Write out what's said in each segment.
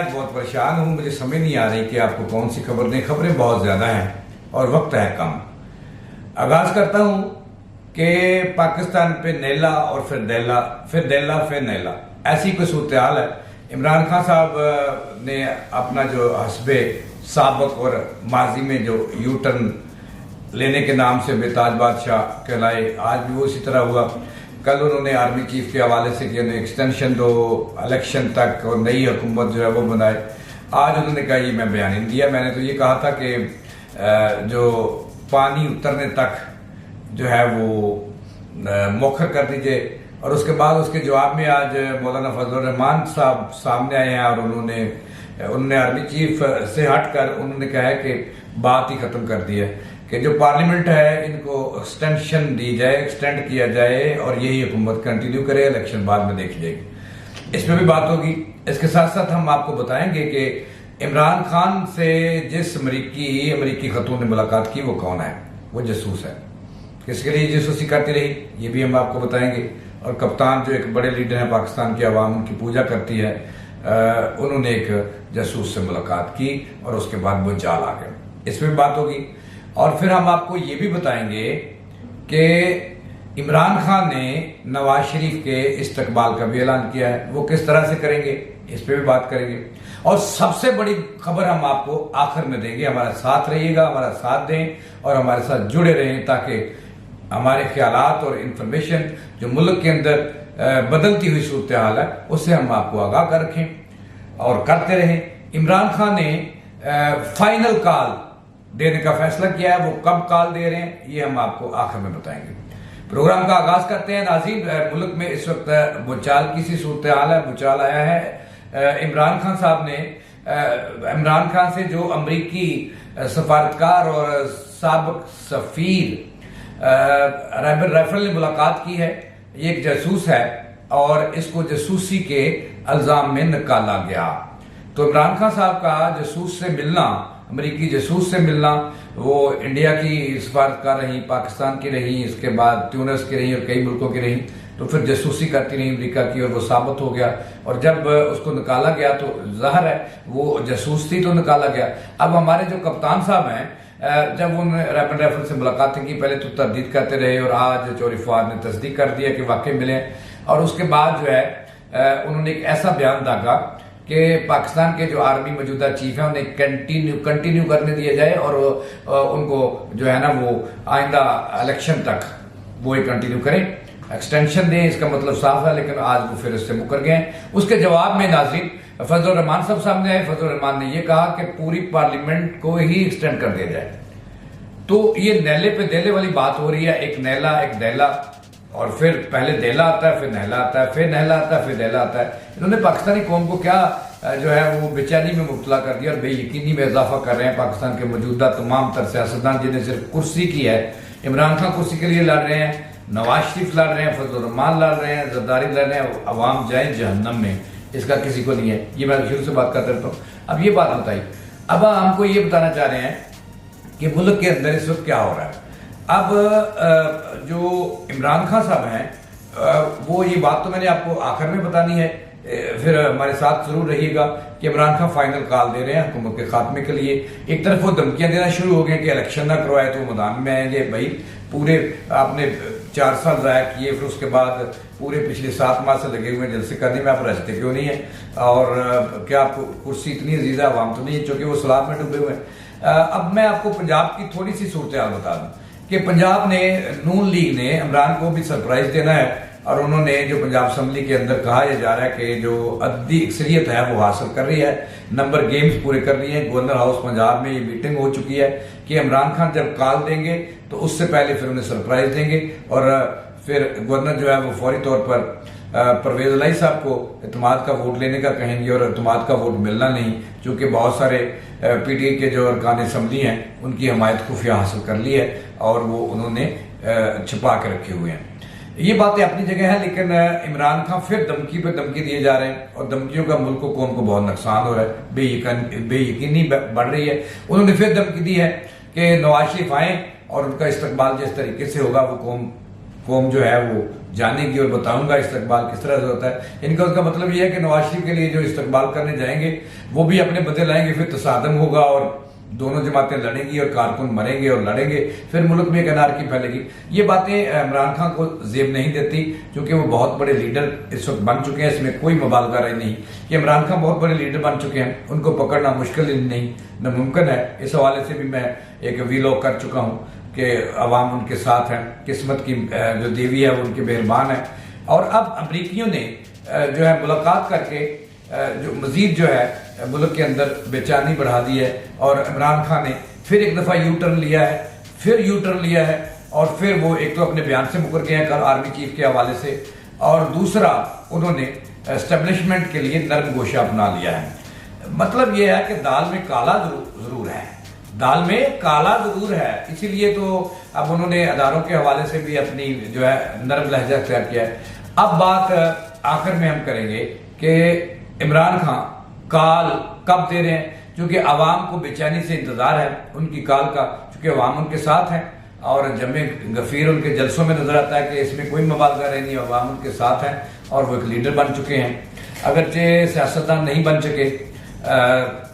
आज बहुत परेशान हूँ। मुझे समझ नहीं आ रही कि आपको कौन सी खबर दें। खबरें बहुत ज़्यादा हैं और वक्त है कम। आगाज़ करता हूँ कि पाकिस्तान पे नैला और फिर दैला, फिर दैला, फिर नैला, ऐसी कोई सूरत हाल है। इमरान खान साहब ने अपना जो हस्बे साबक और माजी में जो यू टर्न लेने के नाम से बेताज बादशाह कहलाए, आज भी वो इसी तरह हुआ। कल उन्होंने आर्मी चीफ के हवाले से कि उन्हें एक्सटेंशन दो इलेक्शन तक और नई हुकूमत जो है वो बनाए। आज उन्होंने कहा ये मैं बयान नहीं दिया। मैंने तो ये कहा था कि जो पानी उतरने तक जो है वो मौखर कर दीजिए। और उसके बाद उसके जवाब में आज मौलाना फजल रहमान साहब सामने आए हैं और उन्होंने आर्मी चीफ से हटकर उन्होंने कहा है कि बात ही खत्म कर दी है कि जो पार्लियामेंट है इनको एक्सटेंशन दी जाए, एक्सटेंड किया जाए और यही हुकूमत कंटिन्यू करे, इलेक्शन बाद में देखी जाएगी। इसमें भी बात होगी। इसके साथ साथ हम आपको बताएंगे कि इमरान खान से जिस अमरीकी खतून ने मुलाकात की वो कौन है। वो जासूस है। किसके लिए जासूसी करती रही ये भी हम आपको बताएंगे। और कप्तान जो एक बड़े लीडर हैं पाकिस्तान की आवाम उनकी पूजा करती है, उन्होंने एक जासूस से मुलाकात की और उसके बाद वो जाल आ गए। इसमें भी बात होगी। और फिर हम आपको ये भी बताएंगे कि इमरान खान ने नवाज शरीफ के इस्तकबाल का भी ऐलान किया है। वो किस तरह से करेंगे इस पर भी बात करेंगे। और सबसे बड़ी खबर हम आपको आखिर में देंगे। हमारा साथ रहिएगा, हमारा साथ दें और हमारे साथ जुड़े रहें ताकि हमारे ख्यालात और इंफॉर्मेशन जो मुल्क के अंदर बदलती हुई सूरत हाल है उससे हम आपको आगाह कर रखें और करते रहें। इमरान खान ने फाइनल कॉल देने का फैसला किया है। वो कब कॉल दे रहे हैं ये हम आपको आखिर में बताएंगे। प्रोग्राम का आगाज करते हैं। नाज़रीन, मुल्क में इस वक्त भूचाल की सी सूरत हाल है। भूचाल आया है। इमरान खान साहब ने इमरान खान से जो अमरीकी सफारतकार और साबिक सफीर रैबर राइफल ने मुलाकात की है। ये एक जासूस है और इसको जासूसी के इल्जाम में निकाला गया। तो इमरान खान साहब का जासूस से मिलना, अमरीकी जासूस से मिलना, वो इंडिया की सफारतकार रही, पाकिस्तान की रही, इसके बाद ट्यूनिस की रही और कई मुल्कों की रही। तो फिर जासूसी करती रही अमरीका की और वो साबित हो गया। और जब उसको निकाला गया तो जाहिर है वो जासूस थी तो निकाला गया। अब हमारे जो कप्तान साहब हैं, जब उन्होंने रैपिड राइफल से मुलाकातें की पहले तो तरदीद करते रहे और आज चौरी फवाद ने तस्दीक कर दिया कि वाकई मिले। और उसके बाद जो है उन्होंने एक ऐसा बयान दागा कि पाकिस्तान के जो आर्मी मौजूदा चीफ है उन्हें कंटिन्यू करने दिया जाए और उनको जो है ना वो आइंदा इलेक्शन तक वो ही कंटिन्यू करें, एक्सटेंशन दें। इसका मतलब साफ है। लेकिन आज वो फिर इससे मुकर गए। उसके जवाब में नाज़रीन फजल रहमान सामने आए। फजल रहमान ने यह कहा कि पूरी पार्लियामेंट को ही एक्सटेंड कर दिया जाए। तो ये नैले पे देले वाली बात हो रही है। एक नैला एक दैला और फिर पहले देला आता है, फिर नहला आता है, फिर नहला आता है, फिर देला आता है। इन्होंने पाकिस्तानी कौम को क्या जो है वो बेचैनी में मुब्तला कर दिया और बेयकीनी में इजाफा कर रहे हैं। पाकिस्तान के मौजूदा तमाम तर सियासतदान जिन्हें सिर्फ कुर्सी की है। इमरान खान कुर्सी के लिए लड़ रहे हैं, नवाज शरीफ लड़ रहे हैं, फजल रहमान लड़ रहे हैं, जरदारी लड़ रहे हैं। अवाम जाए जहन्नम में, इसका किसी को नहीं है। ये मैं शुरू से बात करता रहता हूँ। अब ये बात बताइए। अब हमको ये बताना चाह रहे हैं कि मुल्क के अंदर इस वक्त क्या हो रहा है। अब जो इमरान खान साहब हैं वो ये बात तो मैंने आपको आखिर में बतानी है। फिर हमारे साथ जरूर रहिएगा कि इमरान खान फाइनल कॉल दे रहे हैं हुकूमत के खात्मे के लिए। एक तरफ वो धमकियां देना शुरू हो गए कि इलेक्शन ना करवाए तो मैदान में आएंगे। भाई पूरे आपने 4 साल ज़ाया किए, फिर उसके बाद पूरे पिछले 7 माह से लगे हुए जलसे करने में, आप रचते क्यों नहीं है? और क्या आपको कुर्सी इतनी अजीज है? आवाम तो नहीं है चूंकि वो सलाब में डूबे हुए हैं। अब मैं आपको पंजाब की थोड़ी सी सूरत हाल बता दूं कि पंजाब ने नून लीग ने इमरान को भी सरप्राइज देना है और उन्होंने जो पंजाब असम्बली के अंदर कहा यह जा रहा है कि जो अद्दी अक्सरियत है वो हासिल कर रही है, नंबर गेम्स पूरे कर रही है। गवर्नर हाउस पंजाब में ये मीटिंग हो चुकी है कि इमरान खान जब कॉल देंगे तो उससे पहले फिर उन्हें सरप्राइज देंगे और फिर गवर्नर जो है वो फौरी तौर पर परवेज इलाही साहब को इत्मीनान का वोट लेने का कहेंगे और इत्मीनान का वोट मिलना नहीं, क्योंकि बहुत सारे पीटीआई के जो अरकान असम्बली हैं उनकी हमायत खुफिया हासिल कर ली है और वो उन्होंने छुपा के रखे हुए हैं। ये बातें अपनी जगह है। लेकिन इमरान खान फिर धमकी पे धमकी दिए जा रहे हैं और धमकियों का मुल्क को कौम को बहुत नुकसान हो रहा है, बेयकीनी बढ़ रही है। उन्होंने फिर धमकी दी है कि नवाज शरीफ आए और उनका इस्तकबाल जिस तरीके से होगा वो कौम कौम जो है वो जानेगी और बताऊंगा इस्तकबाल किस तरह से होता है। इनका उसका मतलब यह है कि नवाज शरीफ के लिए जो इस्तकबाल करने जाएंगे वो भी अपने बदले लाएंगे, फिर तसादम होगा और दोनों जमातें लड़ेंगी और कारकुन मरेंगे और लड़ेंगे, फिर मुल्क में एक अनारकी फैलेगी। ये बातें इमरान खान को जेब नहीं देती, क्योंकि वो बहुत बड़े लीडर इस वक्त बन चुके हैं। इसमें कोई मुबालगा राय नहीं कि इमरान खान बहुत बड़े लीडर बन चुके हैं, उनको पकड़ना मुश्किल ही नहीं, नामुमकिन है। इस हवाले से भी मैं एक वीलॉग कर चुका हूँ कि अवाम उनके साथ है, किस्मत की जो देवी है वो उनके मेहरबान है। और अब अमरीकियों ने जो है मुलाकात करके जो मजीद जो है मुल्क के अंदर बेचैनी बढ़ा दी है, और इमरान खान ने फिर एक दफा यू टर्न लिया है, फिर यू टर्न लिया है, और फिर वो एक तो अपने बयान से मुकर गए हैं कल आर्मी चीफ के हवाले से, और दूसरा उन्होंने एस्टेब्लिशमेंट के लिए नर्म गोशा अपना लिया है। मतलब ये है कि दाल में काला जरूर है, दाल में काला जरूर है, इसीलिए तो अब उन्होंने अदारों के हवाले से भी अपनी जो है नर्म लहजा अख्तियार किया है। अब बात आखिर में हम करेंगे कि इमरान खान काल कब दे रहे हैं, क्योंकि आवाम को बेचैनी से इंतजार है उनकी काल का, क्योंकि आवाम उनके साथ है और जमे गफीर उनके जलसों में नजर आता है कि इसमें कोई मुबालगा नहीं, आवाम उनके साथ है और वो एक लीडर बन चुके हैं। अगरचे सियासतदान नहीं बन सके,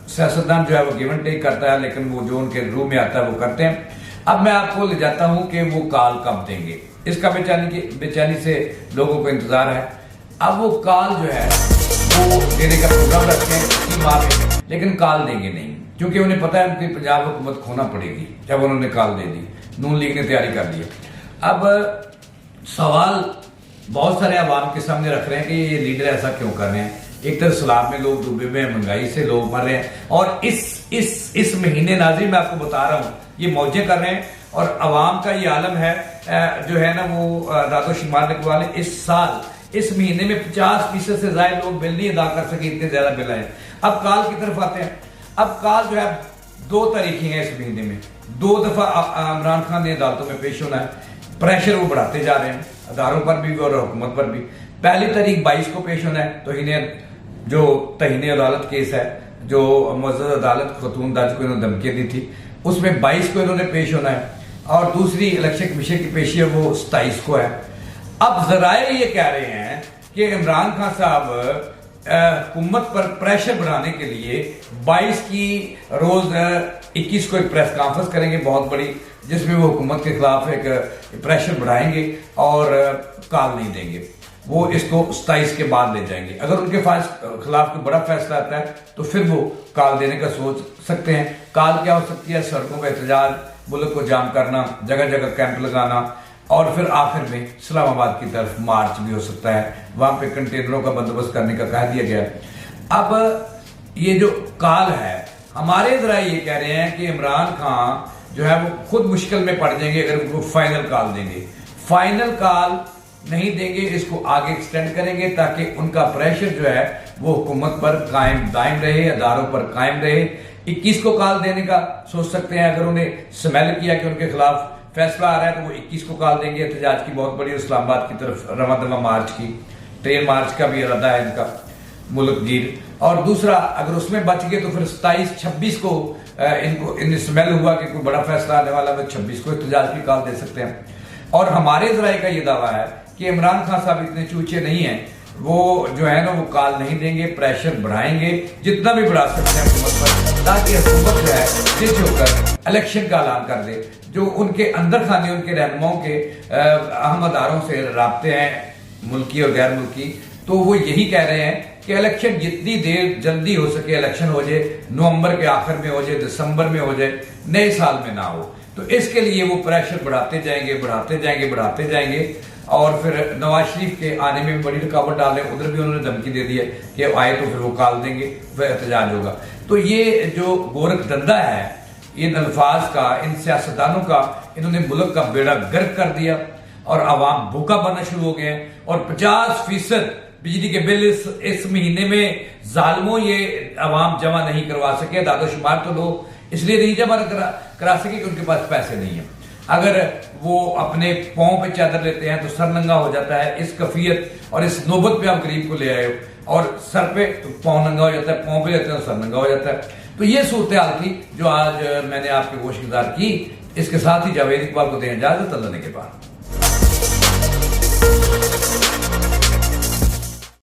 सियासतदान जो है वो गिवन टेक करता है, लेकिन वो जो उनके रूह में आता है वो करते हैं। अब मैं आपको ले जाता हूं कि वो काल कब देंगे, इसका बेचैनी से लोगों को इंतजार है। अब वो काल जो है वो देने का प्रोग्राम रखते हैं इसी माह में, लेकिन काल देंगे नहीं, क्योंकि उन्हें पता है उनकी पंजाब हुकूमत खोना पड़ेगी जब उन्होंने काल दे दी। नून लीग ने तैयारी कर ली। अब सवाल बहुत सारे आवाम के सामने रख रहे हैं कि ये लीडर ऐसा क्यों कर रहे हैं। एक तरफ सैलाब में लोग डूबे हुए हैं, महंगाई से लोग मर रहे हैं, और इस महीने नाज़रीन मैं आपको बता रहा हूं ये मौजे कर रहे हैं, और अवाम का ये आलम है जो है ना वो दादो शुमार लिखने वाले इस साल इस महीने में 50% से ज्यादा लोग बिल नहीं अदा कर सके, इतने ज्यादा बिल आए। अब काल की तरफ आते हैं। अब काल जो है 2 तारीखें हैं इस महीने में, 2 दफा इमरान खान ने अदालतों में पेश होना है। प्रेशर वो बढ़ाते जा रहे हैं अदारों पर भी और हुकूमत पर भी। पहली तारीख 22 को पेश होना है, तो इन्हें जो तहीने अदालत केस है जो मुअज़्ज़ज़ अदालत खतून दाज को इन्होंने धमकी दी थी, उसमें 22 को इन्होंने पेश होना है, और दूसरी इलेक्शन कमीशन की पेशी है वो 27 को है। अब जराए ये कह रहे हैं कि इमरान खान साहब हुकूमत पर प्रेशर बढ़ाने के लिए 22 की रोज 21 को एक प्रेस कॉन्फ्रेंस करेंगे बहुत बड़ी, जिसमें वो हुकूमत के खिलाफ एक प्रेशर बढ़ाएंगे और काल नहीं देंगे। वो इसको 27 के बाद ले जाएंगे। अगर उनके खिलाफ कोई बड़ा फैसला आता है तो फिर वो काल देने का सोच सकते हैं। काल क्या हो सकती है? सड़कों पर एहतजाज, मुल्क को जाम करना, जगह जगह कैंप लगाना, और फिर आखिर में इस्लामाबाद की तरफ मार्च भी हो सकता है। वहां पे कंटेनरों का बंदोबस्त करने का कह दिया गया। अब ये जो काल है, हमारे जरा ये कह रहे हैं कि इमरान खान जो है वो खुद मुश्किल में पड़ जाएंगे अगर उनको फाइनल काल देंगे। फाइनल काल नहीं देंगे, इसको आगे एक्सटेंड करेंगे ताकि उनका प्रेशर जो है वो हुकूमत पर कायम दायम रहे, अदारों पर कायम रहे। 21 को काल देने का सोच सकते हैं, अगर उन्हें स्मेल किया कि उनके खिलाफ फैसला आ रहा है तो वो 21 को काल देंगे। एहतजाज की बहुत बड़ी इस्लामाबाद की तरफ रवा दवा मार्च की, ट्रेन मार्च का भी इरादा है इनका मुल्क गिर। और दूसरा, अगर उसमें बच गए तो फिर 27-26 को इन्हें स्मेल हुआ कि कोई बड़ा फैसला आने वाला है, 26 को एहतजाज की काल दे सकते हैं। और हमारे जराये का ये दावा है कि इमरान खान साहब इतने चूचे नहीं है, वो जो है ना वो काल नहीं देंगे, प्रेशर बढ़ाएंगे जितना भी बढ़ा सकते हैं हुकूमत पर, ताकि हुकूमत जो है जिस होकर इलेक्शन का ऐलान कर दे। जो उनके अंदर खाने, उनके रहनुमाओं के अहम अदारों से राब्ते हैं मुल्की और गैर मुल्की, तो वो यही कह रहे हैं कि इलेक्शन जितनी देर जल्दी हो सके इलेक्शन हो जाए, नवंबर के आखिर में हो जाए, दिसंबर में हो जाए, नए साल में ना हो। तो इसके लिए वो प्रेशर बढ़ाते जाएंगे और फिर नवाज शरीफ के आने में भी बड़ी रुकावट डाल रहे हैं। उधर भी उन्होंने धमकी दे दी है कि आए तो फिर वो काल देंगे, फिर एहतजाज होगा। तो ये जो गोरख धंधा है इन अल्फाज का, इन सियासतदानों का, इन्होंने मुल्क का बेड़ा गर्क कर दिया और आवाम भूखा बनना शुरू हो गए हैं। और 50% बिजली के बिल इस महीने में जालिमों ये आवाम जमा नहीं करवा सके। दादोशुमार तो लोग इसलिए नहीं जमा करा सके कि उनके पास पैसे नहीं है। अगर वो अपने पांव पे चादर लेते हैं तो सर नंगा हो जाता है। इस कफियत और इस नौबत पे आप गरीब को ले आए हो और सर पे पांव नंगा हो जाता है, पांव पे लेते हैं तो सर नंगा हो जाता है। तो ये सूरत हाल थी जो आज मैंने आपके गोश गुजार की। इसके साथ ही जावेद इकबाल को दें इजाजत, अल्लाह ने के बाद।